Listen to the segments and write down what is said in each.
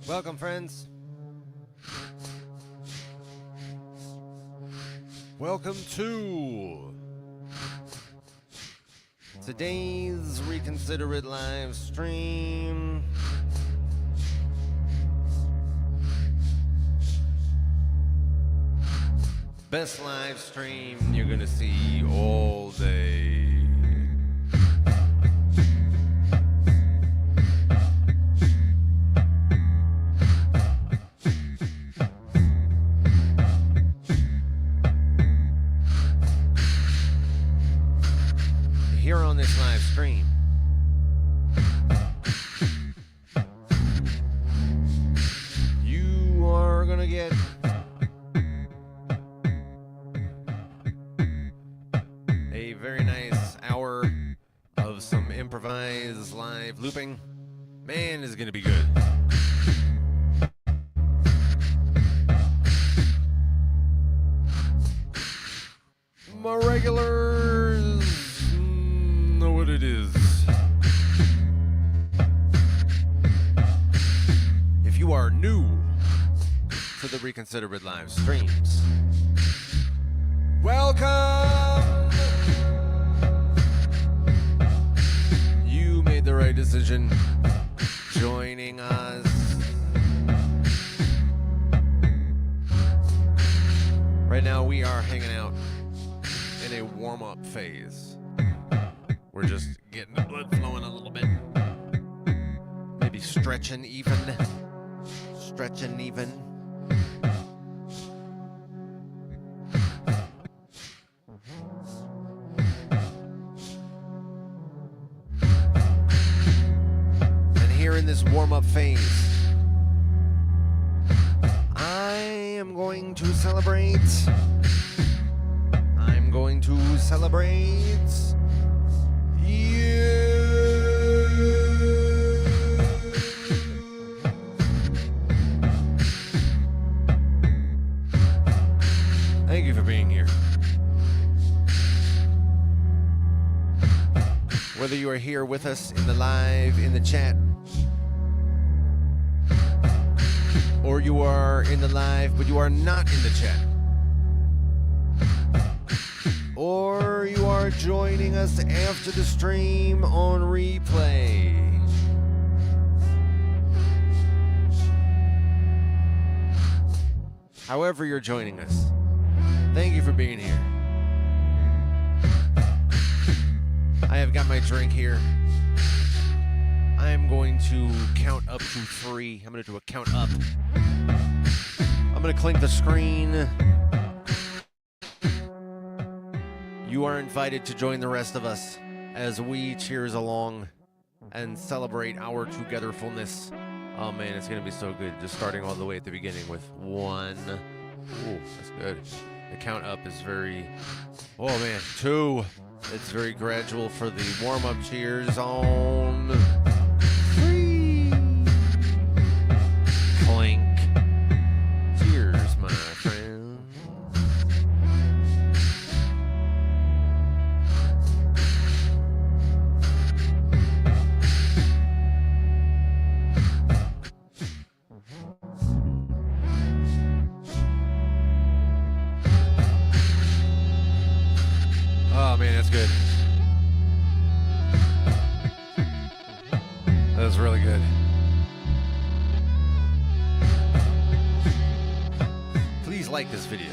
Welcome, friends. Welcome to today's Reconsider It live stream. Best live stream you're gonna see all day. Here on this live stream, you are gonna get a very nice hour of some improvised live looping. Man, is gonna be good. My regulars know what it is. If you are new to the Reconsider It live streams, welcome! You made the right decision joining us. Right now we are hanging out in a warm-up phase. We're just getting the blood flowing a little bit. Maybe stretching even. Stretching even. And here in this warm-up phase, I am going to celebrate. I'm going to celebrate you. Thank you for being here. Whether you are here with us in the live, in the chat, or you are in the live but you are not in the chat, or you are joining us after the stream on replay. However you're joining us, thank you for being here. I have got my drink here. I am going to count up to 3. I'm going to do a count up. I'm going to clink the screen. You are invited to join the rest of us as we cheers along and celebrate our togetherfulness. Oh man, it's gonna be so good. Just starting all the way at the beginning with 1. Ooh, that's good. The count up is very, oh man, 2. It's very gradual for the warm-up cheers on 3. Clink. Cheers, my friend. Oh man, that's good. That's really good. Please like this video.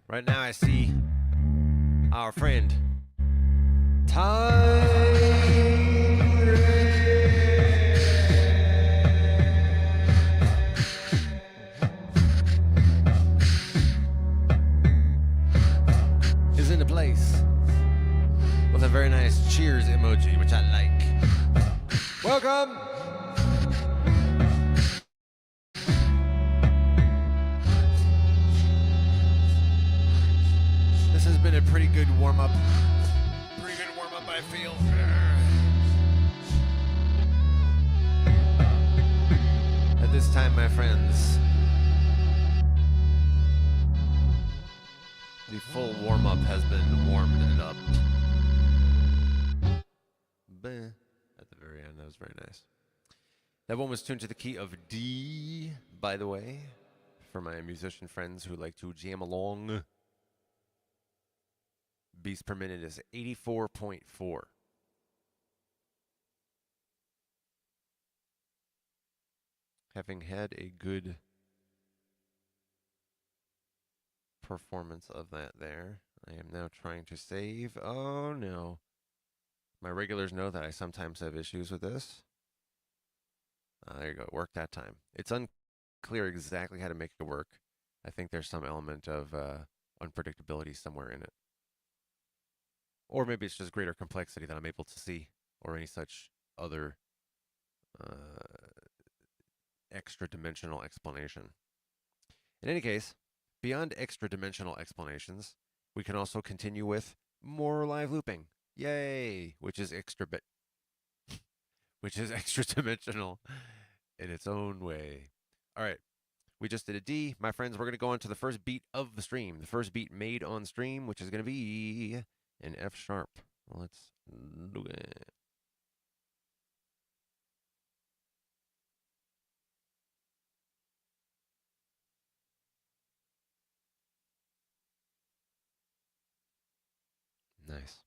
Right now I see our friend is in the place with a very nice cheers emoji, which I like. Welcome! This has been a pretty good warm-up. Pretty good warm-up, I feel. At this time, my friends, the full warm-up has been warmed up. At the very end, that was very nice. That one was tuned to the key of D, by the way, for my musician friends who like to jam along. Beats per minute is 84.4. Having had a good performance of that there, I am now trying to save. Oh no. My regulars know that I sometimes have issues with this. There you go. It worked that time. It's unclear exactly how to make it work. I think there's some element of unpredictability somewhere in it. Or maybe it's just greater complexity that I'm able to see, or any such other extra-dimensional explanation. In any case, beyond extra-dimensional explanations, we can also continue with more live looping. Yay! Which is extra-dimensional in its own way. All right. We just did a D. My friends, we're going to go on to the first beat of the stream. The first beat made on stream, which is going to be an F sharp. Let's do it. Nice.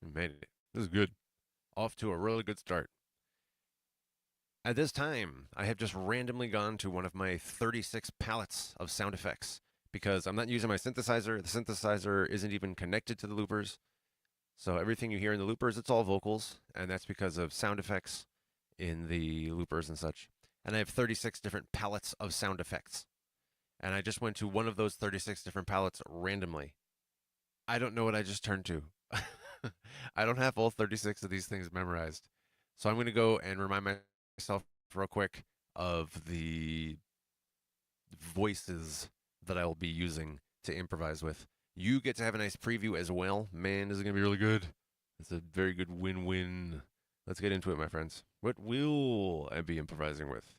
We made it. This is good. Off to a really good start. At this time, I have just randomly gone to one of my 36 palettes of sound effects because I'm not using my synthesizer. The synthesizer isn't even connected to the loopers. So everything you hear in the loopers, it's all vocals, and that's because of sound effects in the loopers and such. And I have 36 different palettes of sound effects. And I just went to one of those 36 different palettes randomly. I don't know what I just turned to. I don't have all 36 of these things memorized. So I'm going to go and remind myself real quick of the voices that I will be using to improvise with. You get to have a nice preview as well. Man, this is going to be really good. It's a very good win-win. Let's get into it, my friends. What will I be improvising with?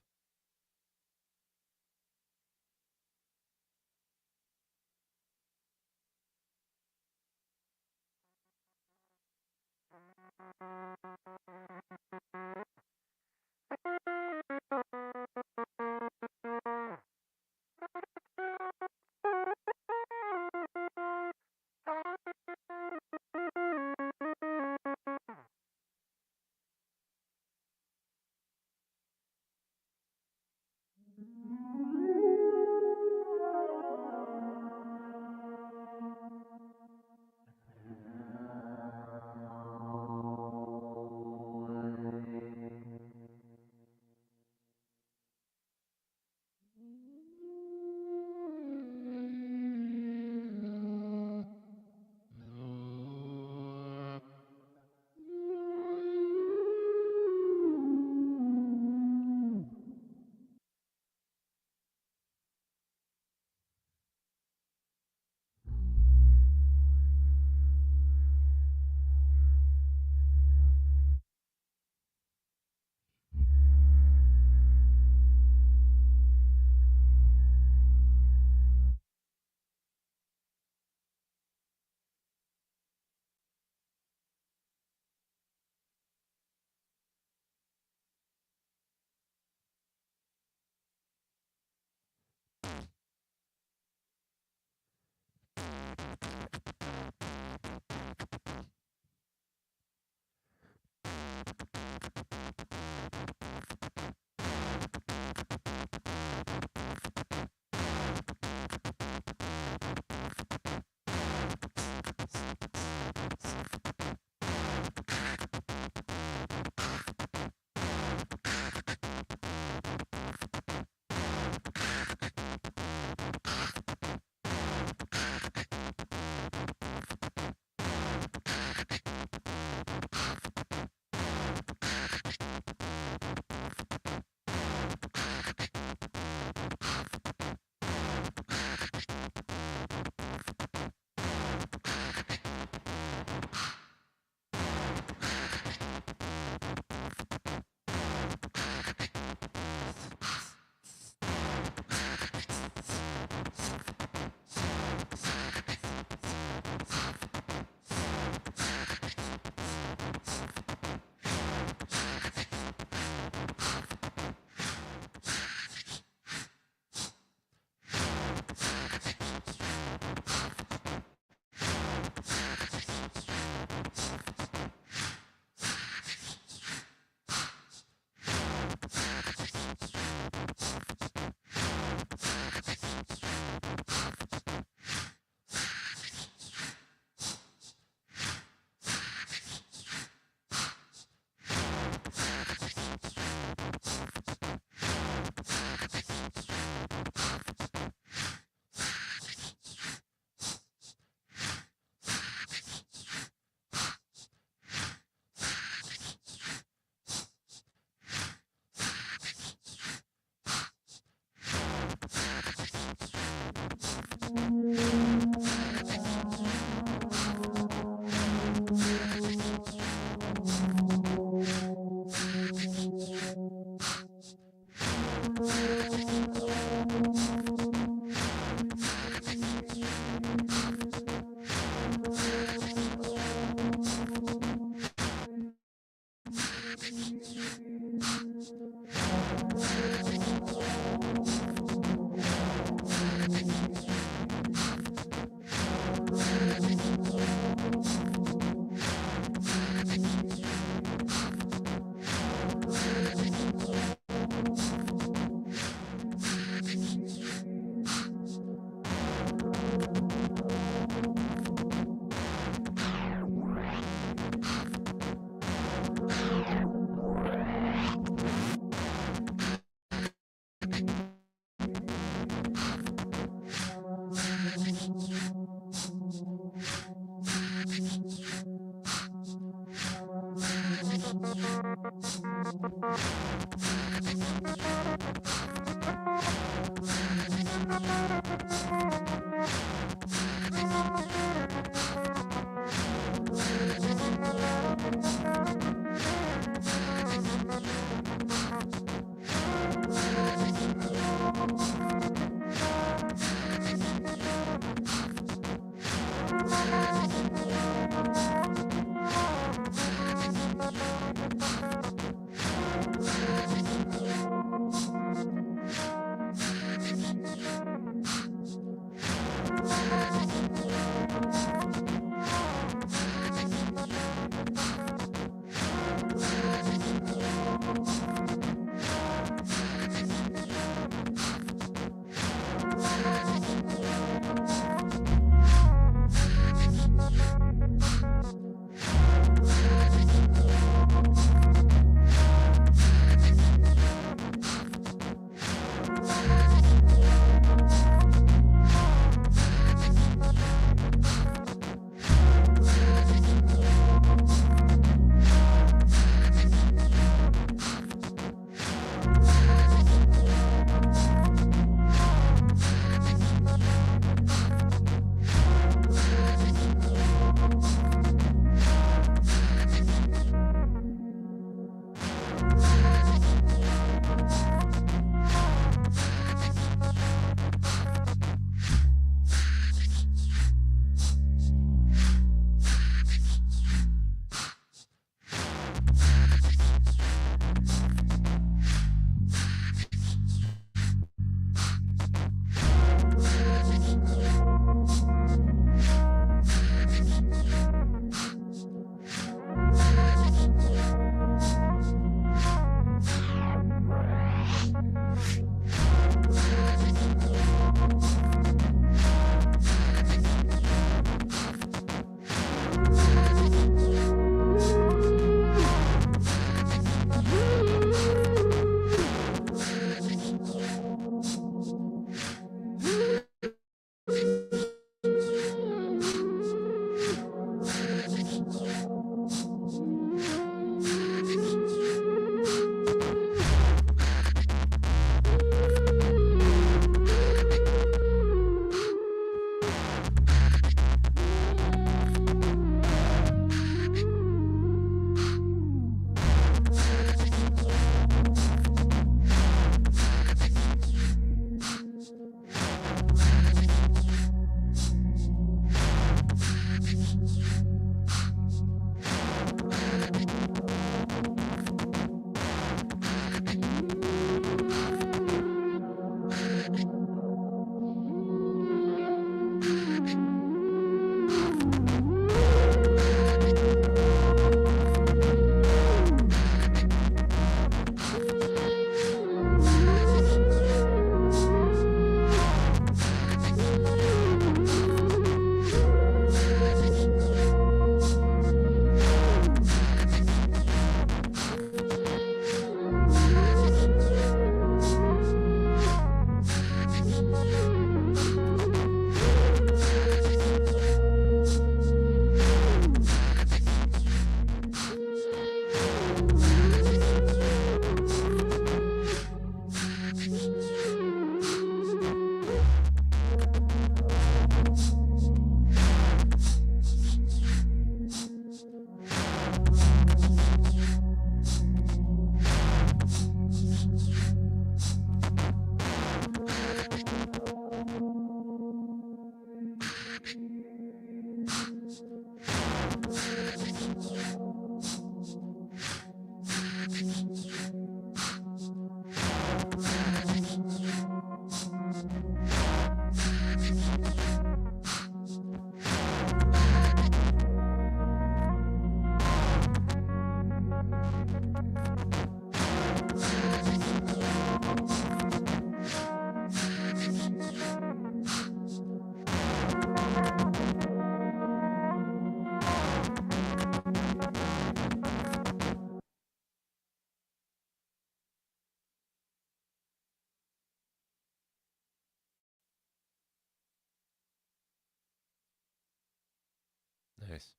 Nice.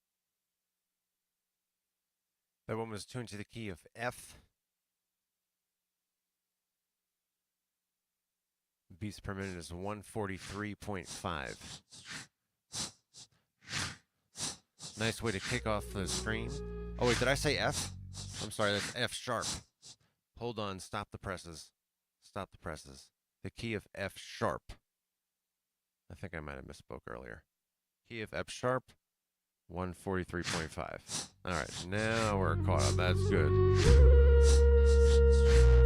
That one was tuned to the key of F. Beats per minute is 143.5. Nice way to kick off the stream. Oh, wait, did I say F? I'm sorry, that's F sharp. Hold on, stop the presses. Stop the presses. The key of F sharp. I think I might have misspoke earlier. Key of F sharp, 143.5. All right, now we're caught up. That's good.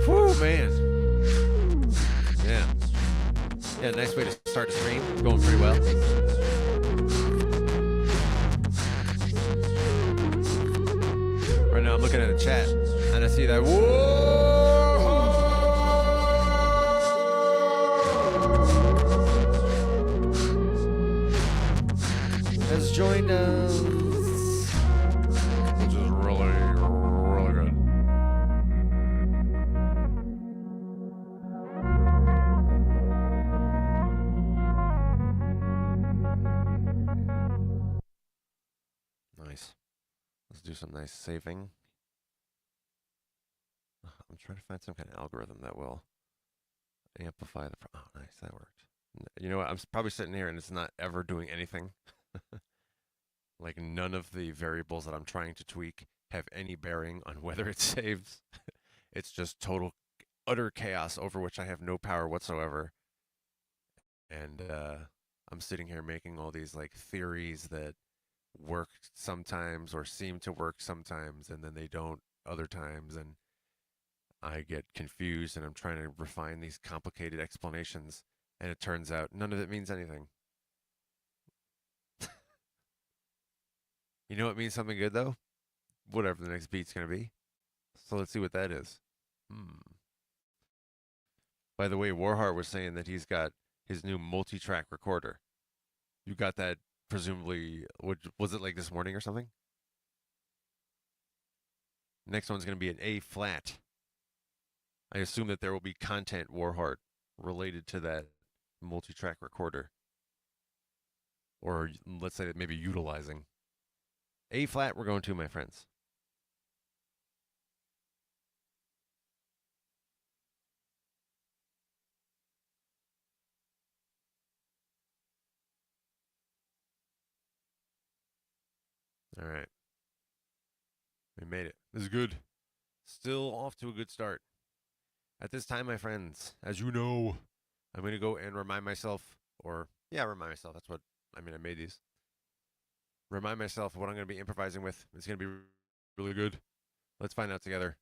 Whew, man. Yeah. Yeah, nice way to start the stream. Going pretty well. Right now I'm looking at the chat, and I see that, has joined us, which is really, really good. Nice. Let's do some nice saving. I'm trying to find some kind of algorithm that will amplify the. Oh, nice, that worked. You know what? I'm probably sitting here and it's not ever doing anything. Like none of the variables that I'm trying to tweak have any bearing on whether it saves. It's just total, utter chaos over which I have no power whatsoever. And I'm sitting here making all these like theories that work sometimes or seem to work sometimes, and then they don't other times, and I get confused, and I'm trying to refine these complicated explanations, and it turns out none of it means anything. You know what means something good, though? Whatever the next beat's going to be. So let's see what that is. By the way, Warheart was saying that he's got his new multi-track recorder. You got that, presumably, was it like this morning or something? Next one's going to be an A flat. I assume that there will be content, Warheart, related to that multi-track recorder. Or let's say that maybe utilizing. A flat we're going to, my friends. All right. We made it. This is good. Still off to a good start. At this time, my friends, as you know, I'm going to go and remind myself, remind myself. That's what, I made these. Remind myself of what I'm going to be improvising with. It's going to be really good. Let's find out together.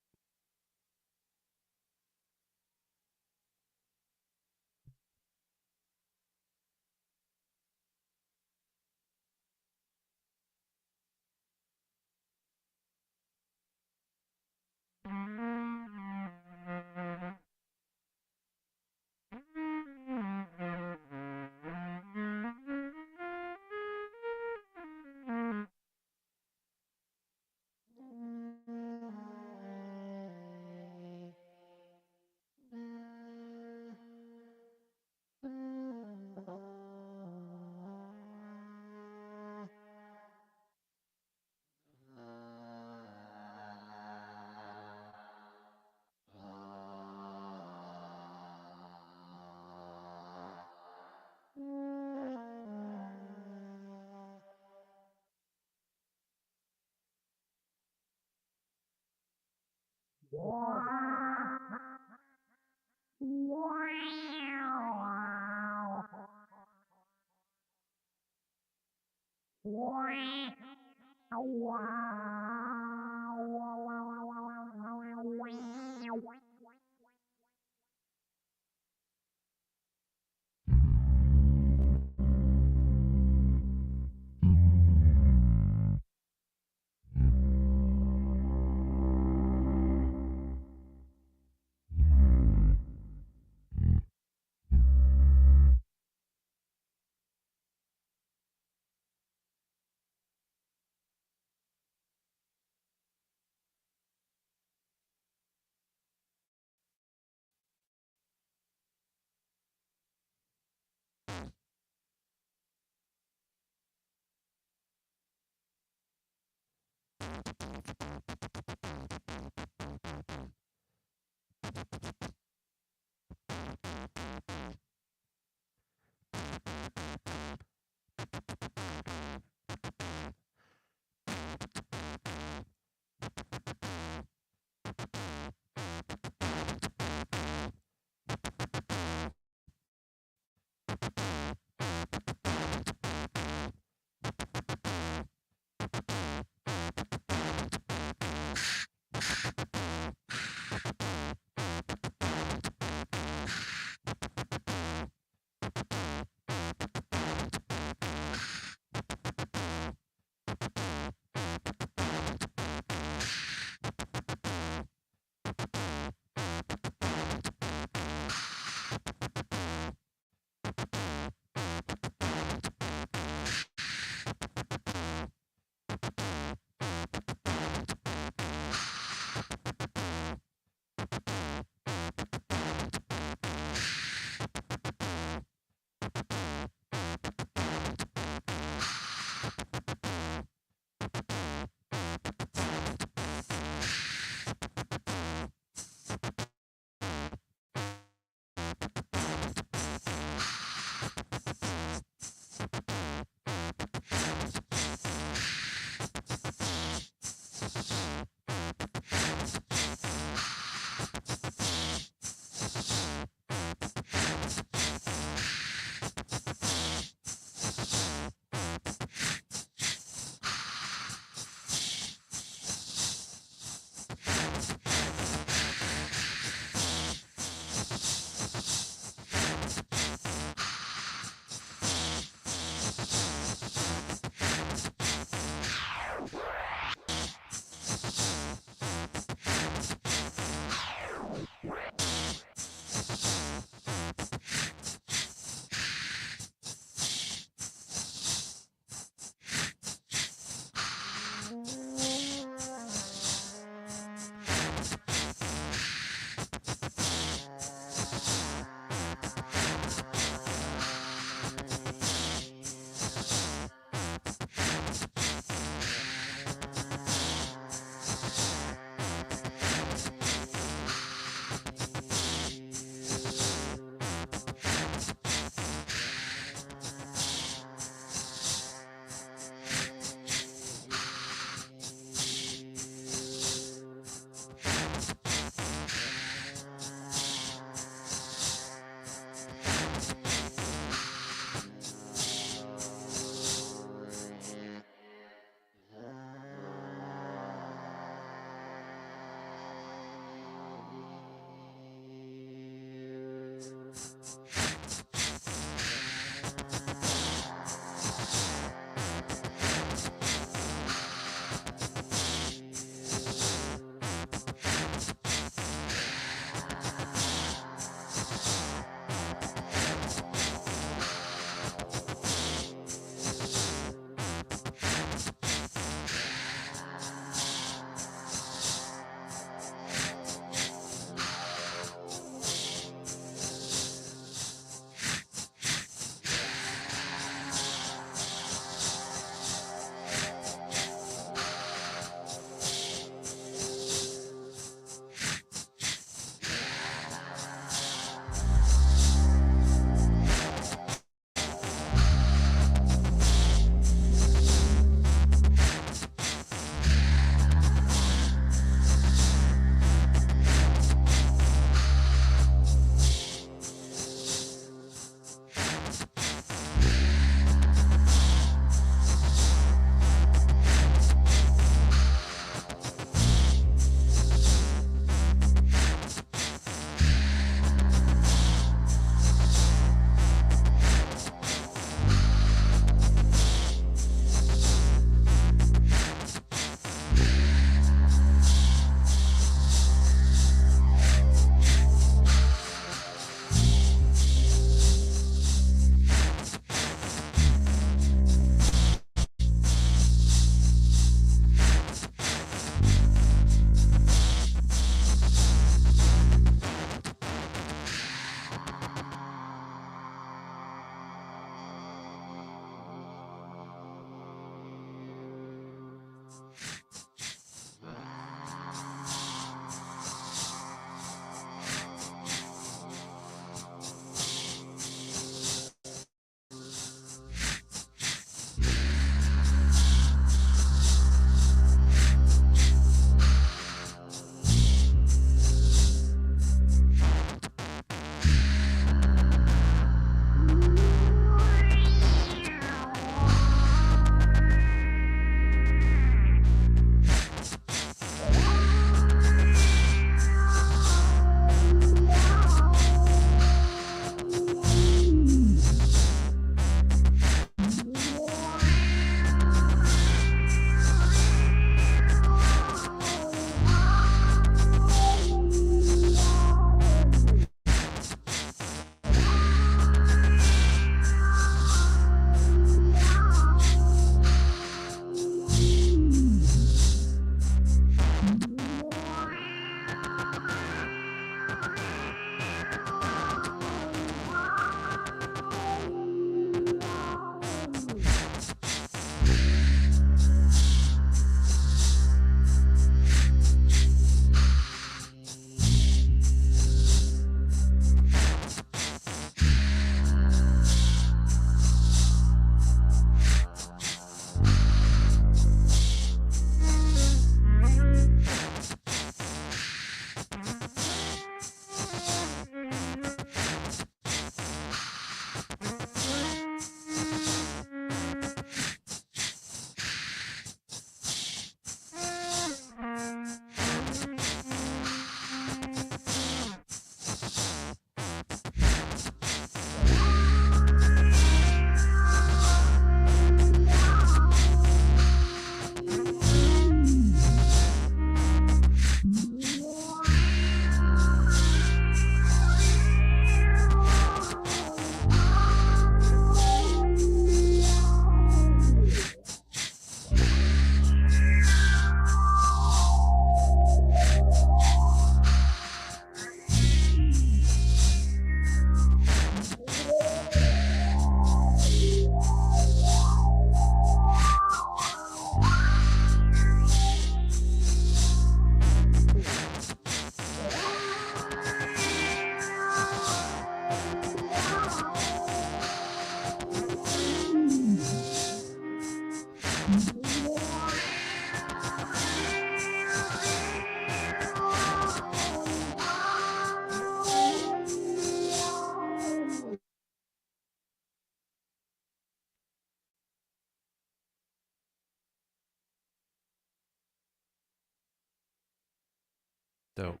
Dope.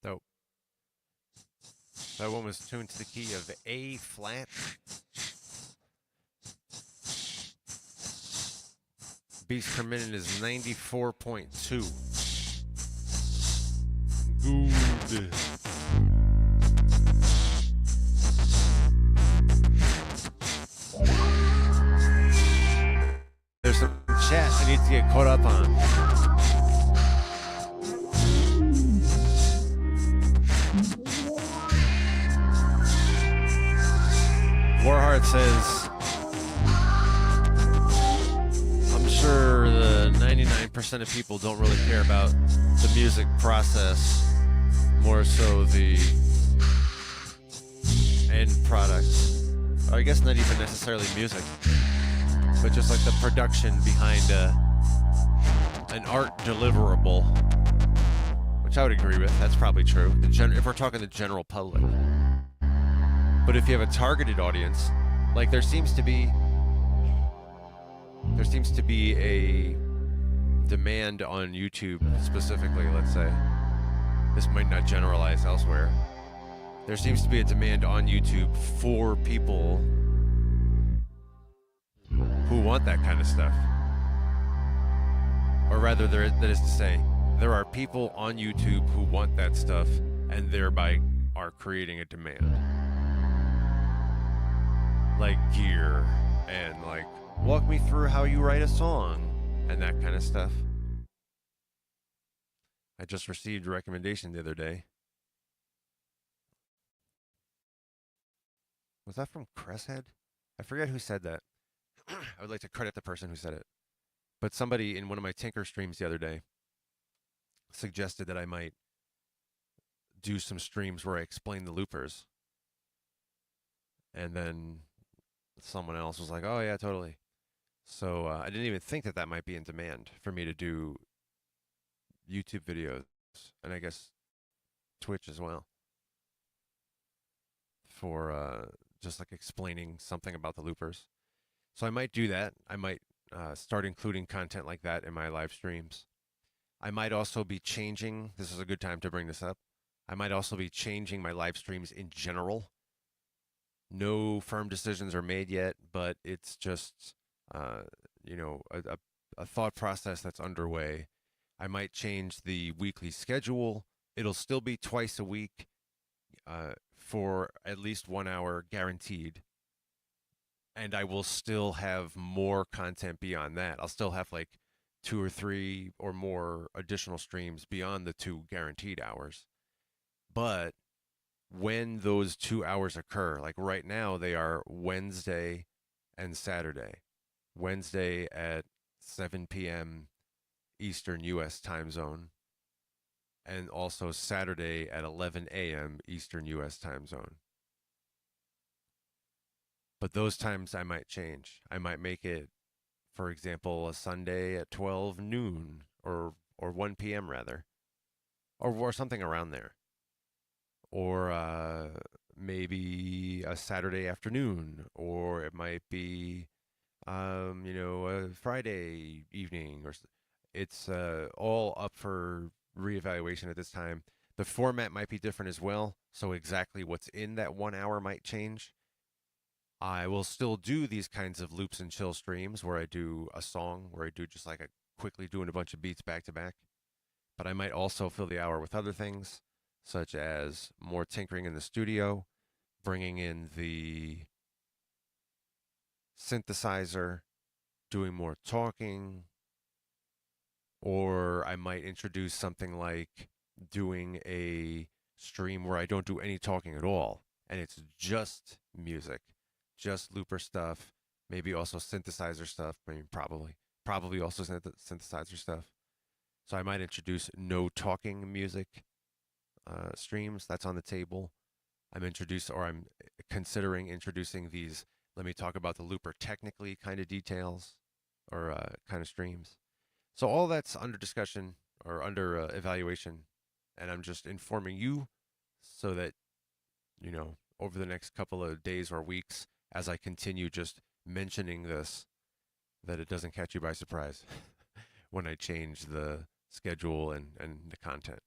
Dope. That one was tuned to the key of A flat. Beats per minute is 94.2. Good. There's some chat I need to get caught up on. Warheart says, I'm sure the 99% of people don't really care about the music process, more so the end product. Or I guess not even necessarily music, but just like the production behind an art deliverable, which I would agree with. That's probably true. If we're talking the general public. But if you have a targeted audience, like there seems to be a demand on YouTube specifically, let's say. This might not generalize elsewhere. There seems to be a demand on YouTube for people who want that kind of stuff. Or rather, that is to say, there are people on YouTube who want that stuff and thereby are creating a demand. Like gear and like walk me through how you write a song and that kind of stuff. I just received a recommendation the other day. Was that from Cresshead? I forget who said that. I would like to credit the person who said it. But somebody in one of my Tinker streams the other day suggested that I might do some streams where I explain the loopers, and then someone else was like, "Oh yeah, totally." So I didn't even think that that might be in demand for me to do YouTube videos, and I guess Twitch as well, for just like explaining something about the loopers. So I might do that. I might start including content like that in my live streams. I might also be changing. This is a good time to bring this up. I might also be changing my live streams in general. No firm decisions are made yet, but it's just uh, a thought process that's underway. I might change the weekly schedule. It'll still be twice a week for at least 1 hour guaranteed. And I will still have more content beyond that. I'll still have like 2 or 3 or more additional streams beyond the 2 guaranteed hours. But when those 2 hours occur, like right now, they are Wednesday and Saturday. Wednesday at 7 p.m. Eastern U.S. time zone, and also Saturday at 11 a.m. Eastern U.S. time zone. But those times I might change. I might make it, for example, a Sunday at 12 noon or 1 p.m. rather, or something around there, or maybe a Saturday afternoon, or it might be a Friday evening, or it's all up for reevaluation at this time. The format might be different as well, so exactly what's in that 1 hour might change. I will still do these kinds of loops and chill streams where I do a song, where I do just like a quickly doing a bunch of beats back to back. But I might also fill the hour with other things, such as more tinkering in the studio, bringing in the synthesizer, doing more talking, or I might introduce something like doing a stream where I don't do any talking at all, and it's just music, just looper stuff, maybe also synthesizer stuff, maybe probably also synthesizer stuff. So I might introduce no talking music streams. That's on the table. I'm considering introducing these. Let me talk about the looper technically kind of details, or kind of streams. So all that's under discussion or under evaluation, and I'm just informing you so that over the next couple of days or weeks, as I continue just mentioning this, that it doesn't catch you by surprise when I change the schedule and the content.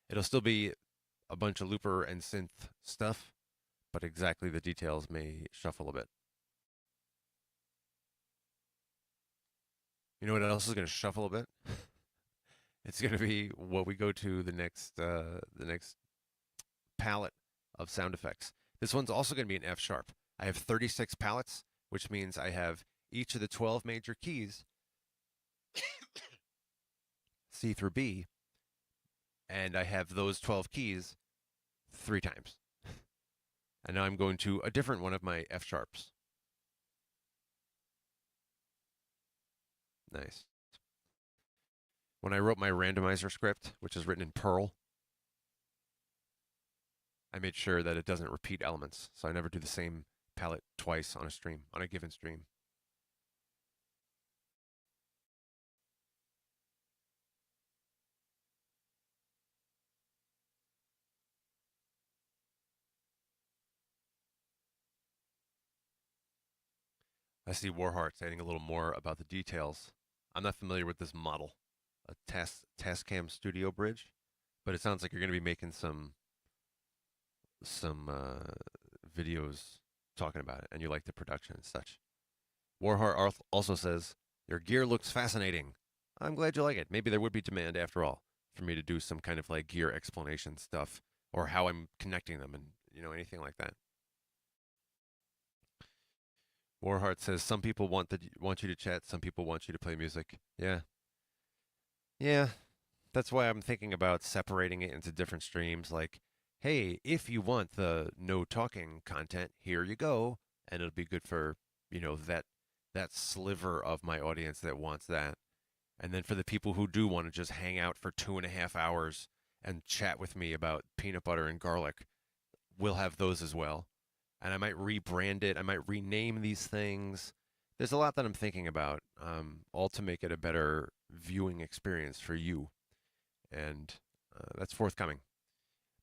It'll still be a bunch of looper and synth stuff, but exactly the details may shuffle a bit. You know what else is going to shuffle a bit? It's going to be what we go to the next palette of sound effects. This one's also going to be an F sharp. I have 36 palettes, which means I have each of the 12 major keys, C through B, and I have those 12 keys 3 times. And now I'm going to a different one of my F sharps. Nice. When I wrote my randomizer script, which is written in Perl, I made sure that it doesn't repeat elements. So I never do the same palette twice on a given stream. I see Warheart's adding a little more about the details. I'm not familiar with this model, a Tascam Studio Bridge, but it sounds like you're going to be making some videos talking about it, and you like the production and such. Warheart also says, your gear looks fascinating. I'm glad you like it. Maybe there would be demand after all for me to do some kind of like gear explanation stuff, or how I'm connecting them, and anything like that. Warheart says some people want you to chat, some people want you to play music. Yeah. Yeah. That's why I'm thinking about separating it into different streams, like, hey, if you want the no talking content, here you go. And it'll be good for, that that sliver of my audience that wants that. And then for the people who do want to just hang out for 2.5 hours and chat with me about peanut butter and garlic, we'll have those as well. And I might rebrand it. I might rename these things. There's a lot that I'm thinking about, all to make it a better viewing experience for you. And that's forthcoming.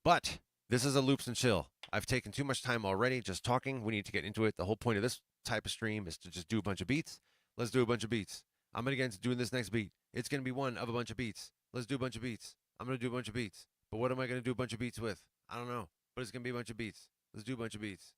But this is a Loops and Chill. I've taken too much time already just talking. We need to get into it. The whole point of this type of stream is to just do a bunch of beats. Let's do a bunch of beats. I'm going to get into doing this next beat. It's going to be one of a bunch of beats. Let's do a bunch of beats. I'm going to do a bunch of beats. But what am I going to do a bunch of beats with? I don't know. But it's going to be a bunch of beats. Let's do a bunch of beats.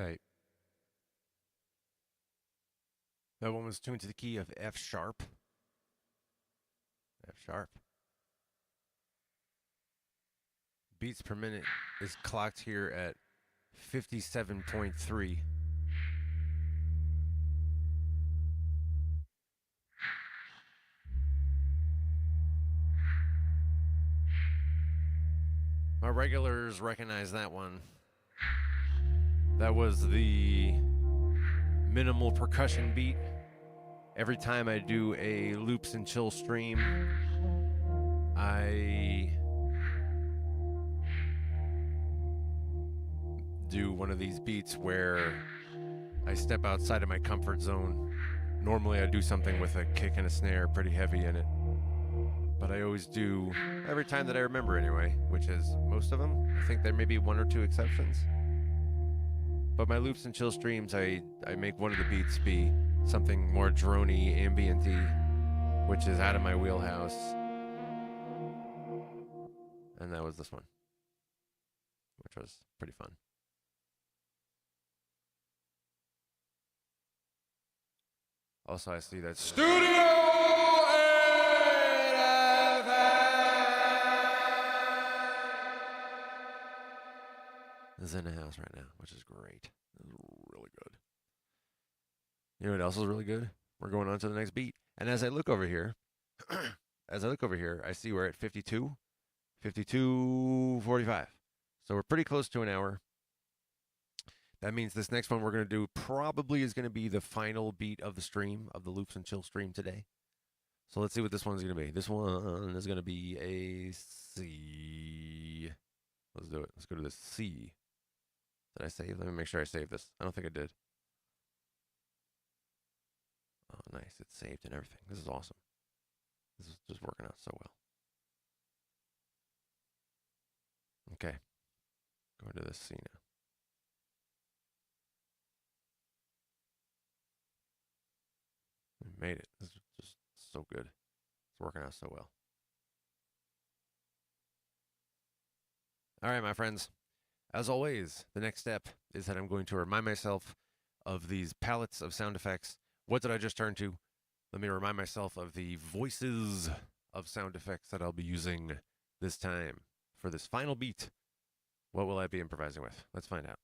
Tight. That one was tuned to the key of F sharp. F sharp. Beats per minute is clocked here at 57.3. My regulars recognize that one. That was the minimal percussion beat. Every time I do a loops and chill stream, I do one of these beats where I step outside of my comfort zone. Normally I do something with a kick and a snare pretty heavy in it. But I always do, every time that I remember anyway, which is most of them. I think there may be one or two exceptions. But my loops and chill streams, I make one of the beats be something more droney, ambient-y, which is out of my wheelhouse. And that was this one, which was pretty fun. Also, I see that Studio is in the house right now, which is great. This is really good. You know what else is really good? We're going on to the next beat. And as I look over here, I see we're at 52:45. So we're pretty close to an hour. That means this next one we're going to do probably is going to be the final beat of the stream, of the Loops and Chill stream today. So let's see what this one's going to be. This one is going to be a C. Let's do it. Let's go to the C. Did I save? Let me make sure I saved this. I don't think I did. Oh, nice. It's saved and everything. This is awesome. This is just working out so well. Okay. Going to the C now. We made it. This is just so good. It's working out so well. All right, my friends. As always, the next step is that I'm going to remind myself of these palettes of sound effects. What did I just turn to? Let me remind myself of the voices of sound effects that I'll be using this time for this final beat. What will I be improvising with? Let's find out.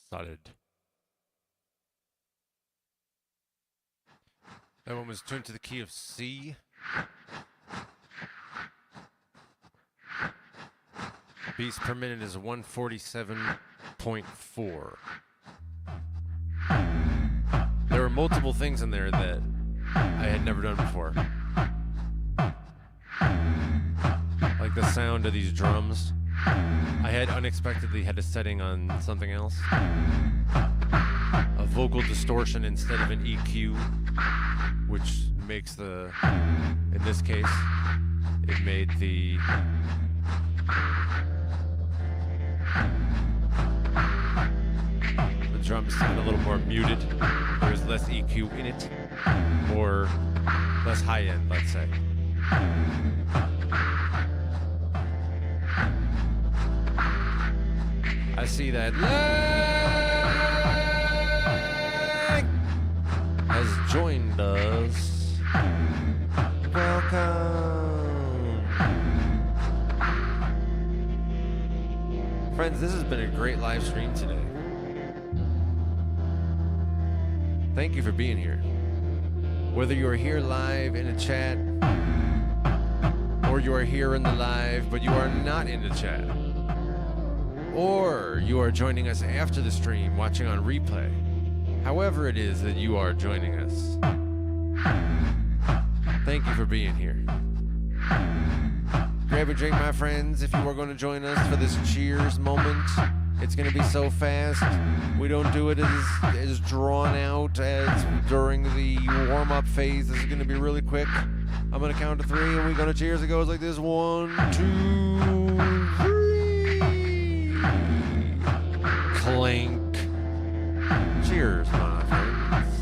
Solid. That one was tuned to the key of C. Beats per minute is 147.4. There were multiple things in there that I had never done before. Like the sound of these drums. I had unexpectedly had a setting on something else. A vocal distortion instead of an EQ, which makes the, in this case, it made the drums sound a little more muted. There was less EQ in it, or less high end, let's say. I see that Lang has joined us. Welcome. Friends, this has been a great live stream today. Thank you for being here. Whether you are here live in a chat, or you are here in the live, but you are not in the chat, or you are joining us after the stream, watching on replay, however it is that you are joining us, thank you for being here. Grab a drink, my friends, if you are going to join us for this cheers moment. It's going to be so fast. We don't do it as drawn out as during the warm-up phase. This is going to be really quick. I'm going to count to 3, and we're going to cheers. It goes like this. 1, 2, 3. Clink. Cheers, my friends.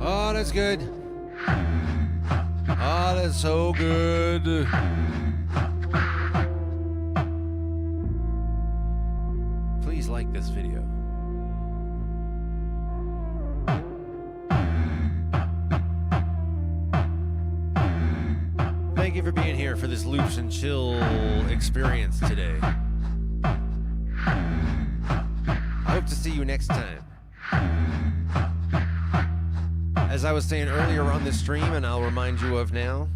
Oh, that's good. Oh, that's so good. Please like this video. Thank you for being here for this Loops and Chill experience today. I hope to see you next time. As I was saying earlier on this stream, and I'll remind you of now,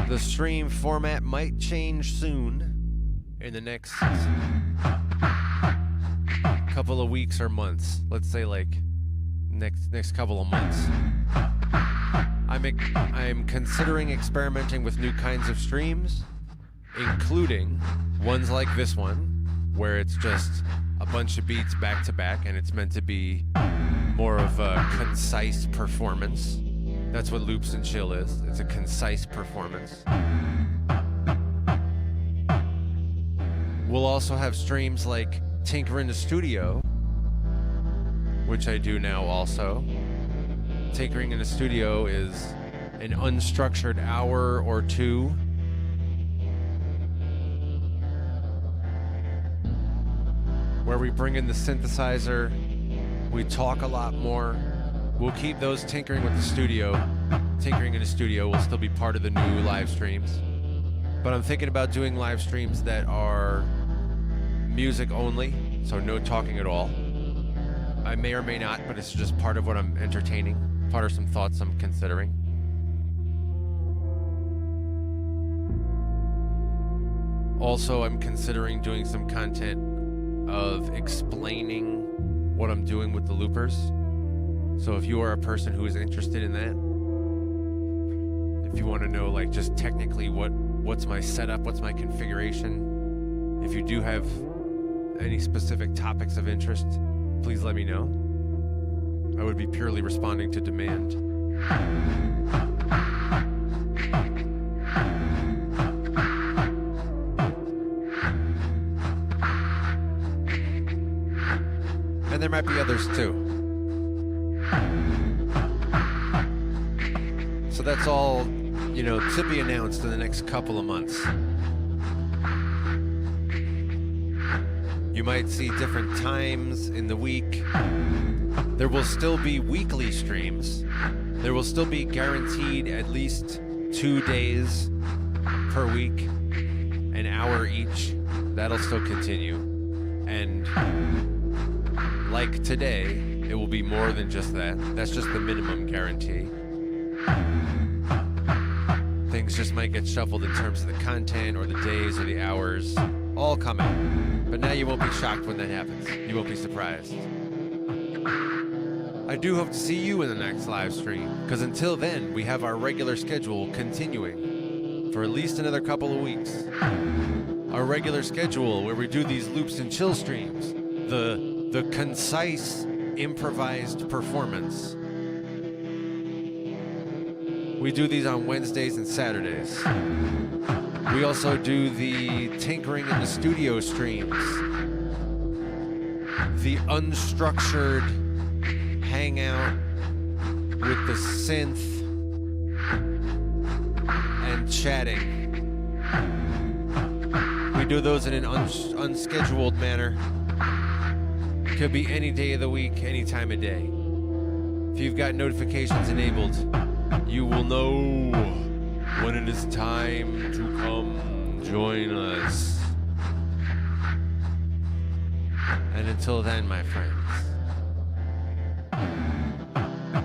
the stream format might change soon in the next couple of weeks or months. Let's say like next couple of months. I'm considering experimenting with new kinds of streams, including ones like this one, where it's just a bunch of beats back to back, and it's meant to be more of a concise performance. That's what Loops and Chill is. It's a concise performance. We'll also have streams like Tinker in the Studio, which I do now also. Tinkering in the Studio is an unstructured hour or two where we bring in the synthesizer, we talk a lot more. We'll keep those Tinkering with the Studio. Tinkering in the Studio will still be part of the new live streams. But I'm thinking about doing live streams that are music only, so no talking at all. I may or may not, but it's just part of what I'm entertaining, part of some thoughts I'm considering. Also, I'm considering doing some content of explaining what I'm doing with the loopers. So if you are a person who is interested in that, if you want to know like just technically what's my setup, what's my configuration, if you do have any specific topics of interest, please let me know. I would be purely responding to demand. And there might be others too. So that's all, to be announced in the next couple of months. You might see different times in the week. There will still be weekly streams. There will still be guaranteed at least 2 days per week, an hour each. That'll still continue. And like today, it will be more than just that. That's just the minimum guarantee. Things just might get shuffled in terms of the content or the days or the hours. All coming. But now you won't be shocked when that happens. You won't be surprised. I do hope to see you in the next live stream, because until then, we have our regular schedule continuing for at least another couple of weeks. Our regular schedule where we do these loops and chill streams. The concise, improvised performance. We do these on Wednesdays and Saturdays. We also do the tinkering in the studio streams. The unstructured hangout with the synth and chatting. We do those in an unscheduled manner. Could be any day of the week, any time of day. If you've got notifications enabled, you will know when it is time to come join us. And until then, my friends,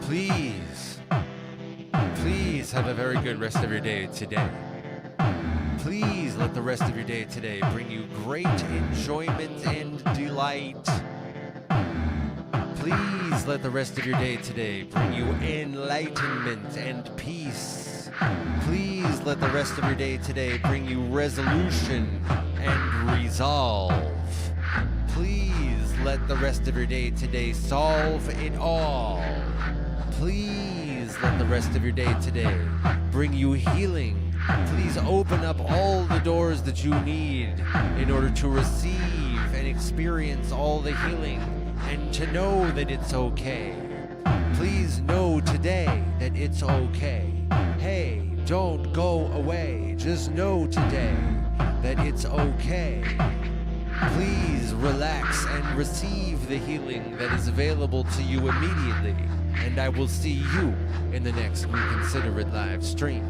please have a very good rest of your day today. Please let the rest of your day today bring you great enjoyment and delight. Please let the rest of your day today bring you enlightenment and peace. Please let the rest of your day today bring you resolution and resolve. Please let the rest of your day today solve it all. Please let the rest of your day today bring you healing. Please open up all the doors that you need in order to receive and experience all the healing and to know that it's okay. Please know today that it's okay. Hey, don't go away. Just know today that it's okay. Please relax and receive the healing that is available to you immediately. And I will see you in the next Reconsider It live stream.